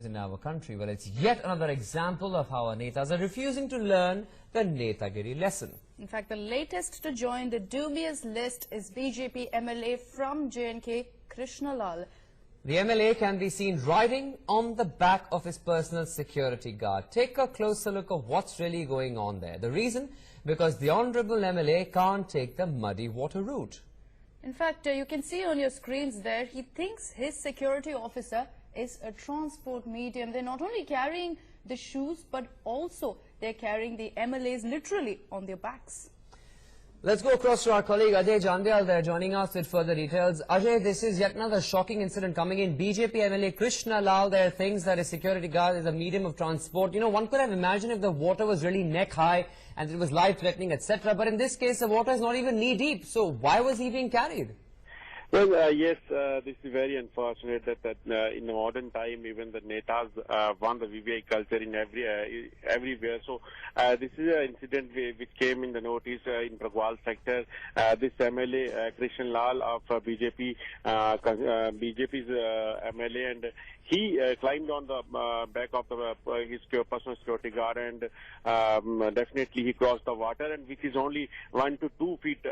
in our country. Well, it's yet another example of how our netas are refusing to learn the netagiri lesson. In fact, the latest to join the dubious list is BJP MLA from J&K, Krishna Lal. The MLA can be seen riding on the back of his personal security guard. Take a closer look at what's really going on there. The reason? Because the Honourable MLA can't take the muddy water route. In fact, you can see on your screens there, he thinks his security officer is a transport medium. They're not only carrying the shoes, but also they're carrying the MLAs literally on their backs. Let's go across to our colleague Ajay Jandyal there joining us with further details. Ajay, this is yet another shocking incident coming in. BJP MLA Krishna Lal there thinks that his security guard is a medium of transport. You know, one could have imagined if the water was really neck high and it was life-threatening, etc. But in this case, the water is not even knee-deep. So why was he being carried? Well, yes, this is very unfortunate that in the modern time, even the netas want the VVI culture in everywhere. So this is an incident which came in the notice in Pragwal sector. This MLA, Krishna Lal of BJP's MLA, and he climbed on the back of his personal security guard, and definitely he crossed the water, and which is only 1 to 2 feet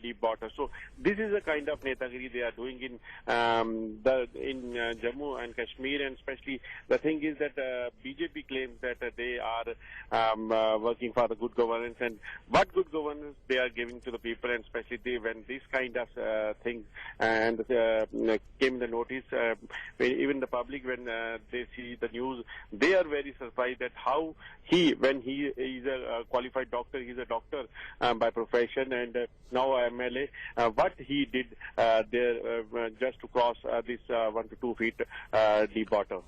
deep water. So this is the kind of netagiri they are doing in Jammu and Kashmir, and especially the thing is that BJP claims that they are working for the good governance, and what good governance they are giving to the people, and especially when this kind of things and came in the notice, even the public, when they see the news, they are very surprised at how when he is a qualified doctor, he's a doctor by profession, and now MLA, what he did there just to cross this 1 to 2 feet deep water.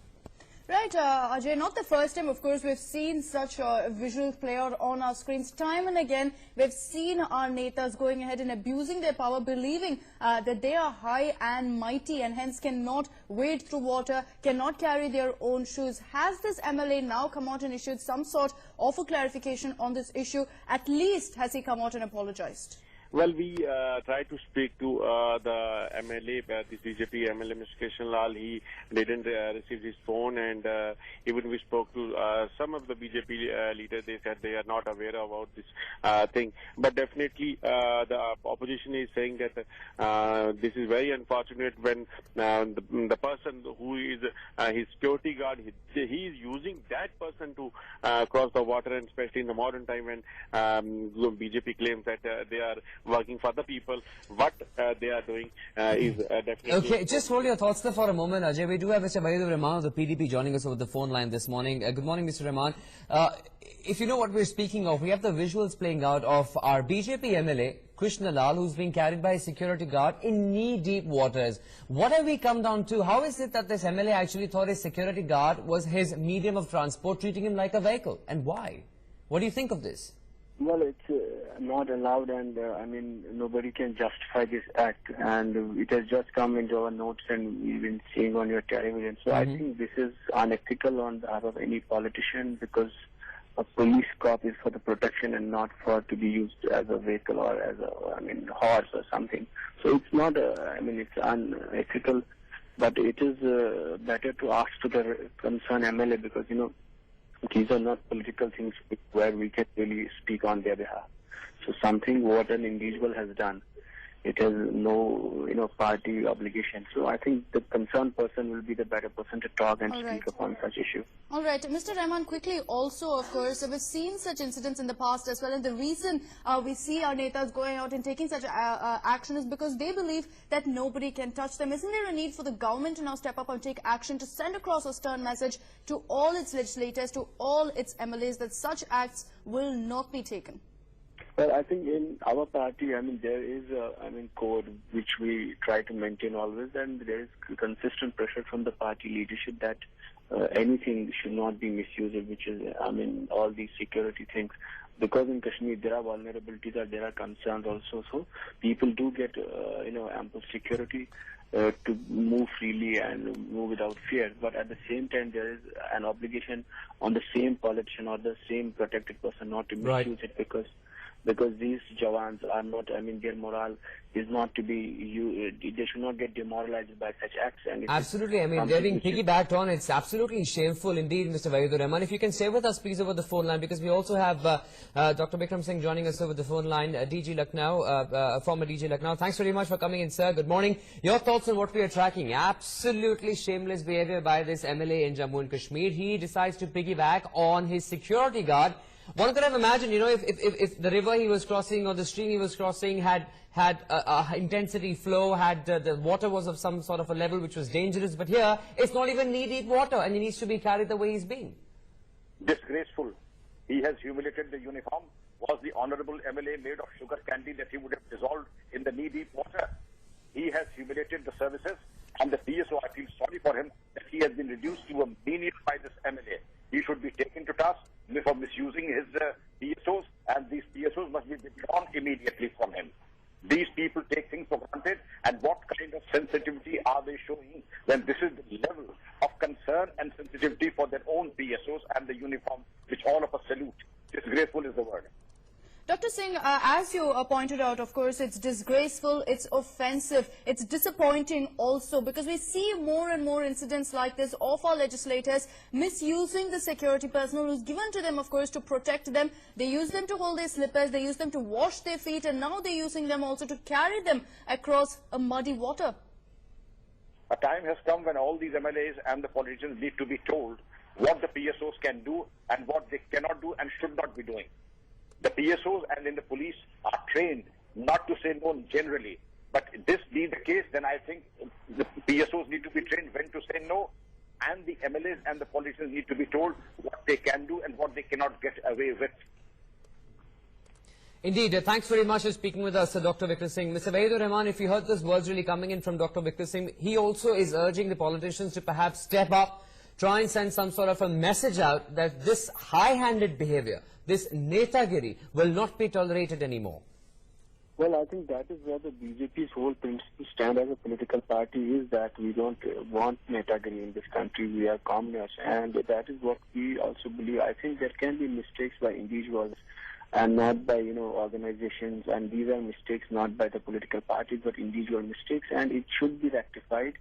Right, Ajay, not the first time, of course, we've seen such visuals play out on our screens. Time and again, we've seen our netas going ahead and abusing their power, believing that they are high and mighty and hence cannot wade through water, cannot carry their own shoes. Has this MLA now come out and issued some sort of a clarification on this issue? At least has he come out and apologized? Well, we tried to speak to the MLA, this BJP MLA, Mr. Krishna Lal. He didn't receive his phone, and even we spoke to some of the BJP leaders. They said they are not aware about this thing. But definitely, the opposition is saying that this is very unfortunate when the person who is his security guard, he is using that person to cross the water, and especially in the modern time when BJP claims that they are working for the people. What they are doing is definitely... Okay, just hold your thoughts there for a moment, Ajay. We do have Mr. Wahidur Rahman of the PDP joining us over the phone line this morning. Good morning, Mr. Rahman. If you know what we're speaking of, we have the visuals playing out of our BJP MLA, Krishna Lal, who's being carried by a security guard in knee-deep waters. What have we come down to? How is it that this MLA actually thought his security guard was his medium of transport, treating him like a vehicle? And why? What do you think of this? Well, it's not allowed, and I mean, nobody can justify this act, and it has just come into our notes and we've been seeing on your television. So I think this is unethical on behalf of any politician, because a police cop is for the protection and not for to be used as a vehicle or as a, horse or something. So it's not, it's unethical, but it is better to ask to the concerned MLA, because, these are not political things where we can really speak on their behalf. So something what an individual has done, it has no, party obligation. So I think the concerned person will be the better person to talk and speak upon such issue. All right. Mr. Rahman, quickly also, of course, we've seen such incidents in the past as well. And the reason we see our netas going out and taking such action is because they believe that nobody can touch them. Isn't there a need for the government to now step up and take action to send across a stern message to all its legislators, to all its MLAs, that such acts will not be taken? Well, I think in our party, there is a, code which we try to maintain always, and there is consistent pressure from the party leadership that anything should not be misused, which is, all these security things. Because in Kashmir, there are vulnerabilities, or there are concerns also. So people do get, ample security to move freely and move without fear. But at the same time, there is an obligation on the same politician or the same protected person not to misuse it, because because these Jawans are not, I mean, their morale is not to be, they should not get demoralized by such acts. And absolutely, I mean, they're being piggybacked on. It's absolutely shameful indeed, Mr. Wahidur Rahman. If you can stay with us, please, over the phone line, because we also have Dr. Vikram Singh joining us over the phone line, DG Lucknow, former DG Lucknow. Thanks very much for coming in, sir. Good morning. Your thoughts on what we are tracking? Absolutely shameless behavior by this MLA in Jammu and Kashmir. He decides to piggyback on his security guard. One could have imagined, you know, if the river he was crossing or the stream he was crossing had intensity flow, had the water was of some sort of a level which was dangerous, but here it's not even knee-deep water and he needs to be carried the way he's being. Disgraceful. He has humiliated the uniform. Was the honorable MLA made of sugar candy that he would have dissolved in the knee-deep water? He has humiliated the services, and the PSO, I feel sorry for him that he has been reduced to a menial by this MLA. He should be taken to task for misusing his PSOs, and these PSOs must be withdrawn immediately from him. These people take things for granted, and what kind of sensitivity are they showing when this is the level of concern and sensitivity for their own PSOs and the uniform, which all of us salute? Disgraceful is the word. Dr. Singh, as you pointed out, of course, it's disgraceful, it's offensive, it's disappointing also, because we see more and more incidents like this of our legislators misusing the security personnel who's given to them, of course, to protect them. They use them to hold their slippers, they use them to wash their feet, and now they're using them also to carry them across a muddy water. A time has come when all these MLAs and the politicians need to be told what the PSOs can do and what they cannot do and should not be doing. The PSOs and in the police are trained not to say no generally. But if this be the case, then I think the PSOs need to be trained when to say no, and the MLAs and the politicians need to be told what they can do and what they cannot get away with. Indeed. Thanks very much for speaking with us, Dr. Vikram Singh. Mr. Wahidur Rahman, if you heard those words really coming in from Dr. Vikram Singh, he also is urging the politicians to perhaps step up, try and send some sort of a message out that this high-handed behavior, this netagiri, will not be tolerated anymore. Well, I think that is where the BJP's whole principle stand as a political party is, that we don't want netagiri in this country. We are communist, and that is what we also believe. I think there can be mistakes by individuals and not by, organizations, and these are mistakes not by the political parties but individual mistakes, and it should be rectified.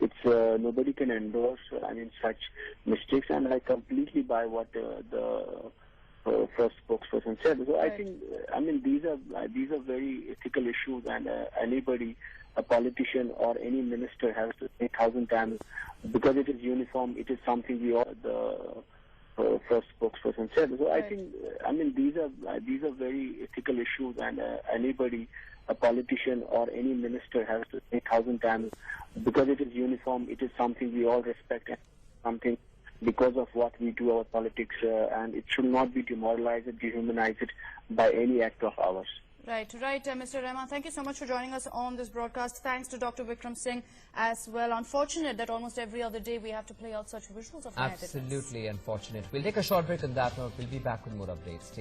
It's nobody can endorse such mistakes, and I completely buy what the first spokesperson said. So right. I think these are very ethical issues, and anybody, a politician or any minister, has to think 1,000 times, because it is uniform. It is something we all first spokesperson said. So right. I think these are very ethical issues, and anybody, a politician or any minister, has to think 1,000 times, because it is uniform. It is something we all respect, and something because of what we do, our politics, and it should not be demoralized, dehumanized by any act of ours. Right, Mr. Rahman, thank you so much for joining us on this broadcast. Thanks to Dr. Vikram Singh as well. Unfortunate that almost every other day we have to play out such visuals of Absolutely unfortunate. We'll take a short break on that note. We'll be back with more updates.